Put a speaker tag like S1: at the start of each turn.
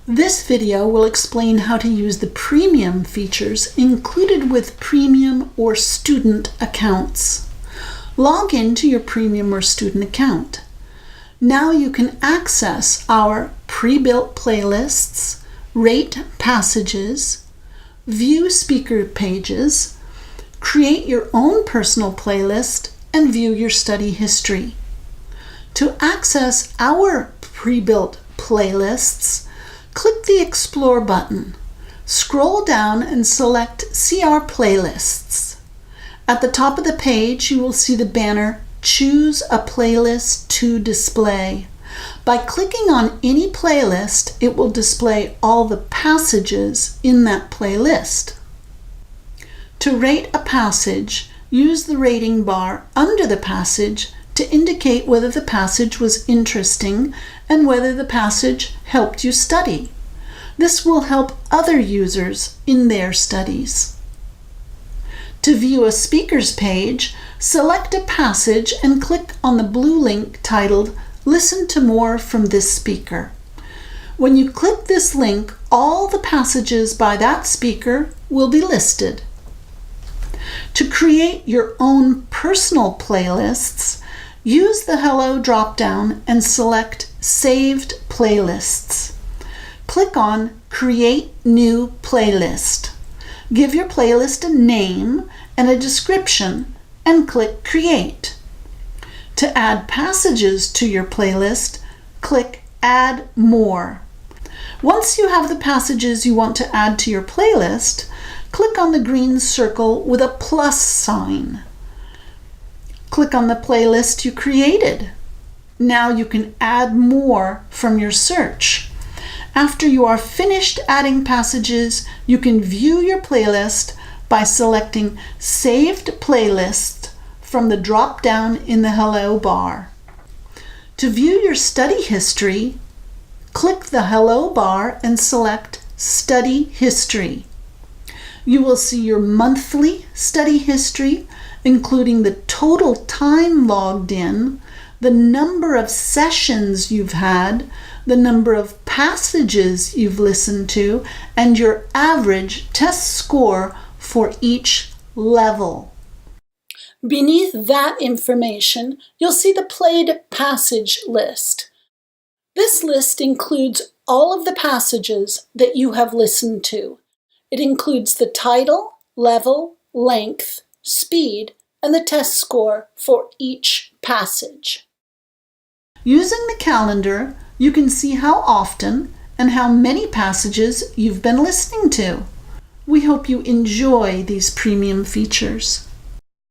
S1: This video will explain how to use the premium features included with premium or student accounts. Log into your premium or student account. Now you can access our pre-built playlists, rate passages, view speaker pages, create your own personal playlist, and view your study history. To access our pre-built playlists, click the Explore button. Scroll down and select See Our Playlists. At the top of the page, you will see the banner Choose a Playlist to Display. By clicking on any playlist, it will display all the passages in that playlist. To rate a passage, use the rating bar under the passage to indicate whether the passage was interesting and whether the passage helped you study. This will help other users in their studies. To view a speaker's page, select a passage and click on the blue link titled Listen to More from this speaker. When you click this link, all the passages by that speaker will be listed. To create your own personal playlists, use the Hello drop-down and select Saved Playlists. Click on Create New Playlist. Give your playlist a name and a description and click Create. To add passages to your playlist, click Add More. Once you have the passages you want to add to your playlist, click on the green circle with a plus sign. Click on the playlist you created. Now you can add more from your search. After you are finished adding passages, you can view your playlist by selecting Saved Playlist from the drop-down in the Hello bar. To view your study history, click the Hello bar and select Study History. You will see your monthly study history, including the total time logged in, the number of sessions you've had, the number of passages you've listened to, and your average test score for each level. Beneath that information, you'll see the played passage list. This list includes all of the passages that you have listened to. It includes the title, level, length, speed, and the test score for each passage. Using the calendar, you can see how often and how many passages you've been listening to. We hope you enjoy these premium features.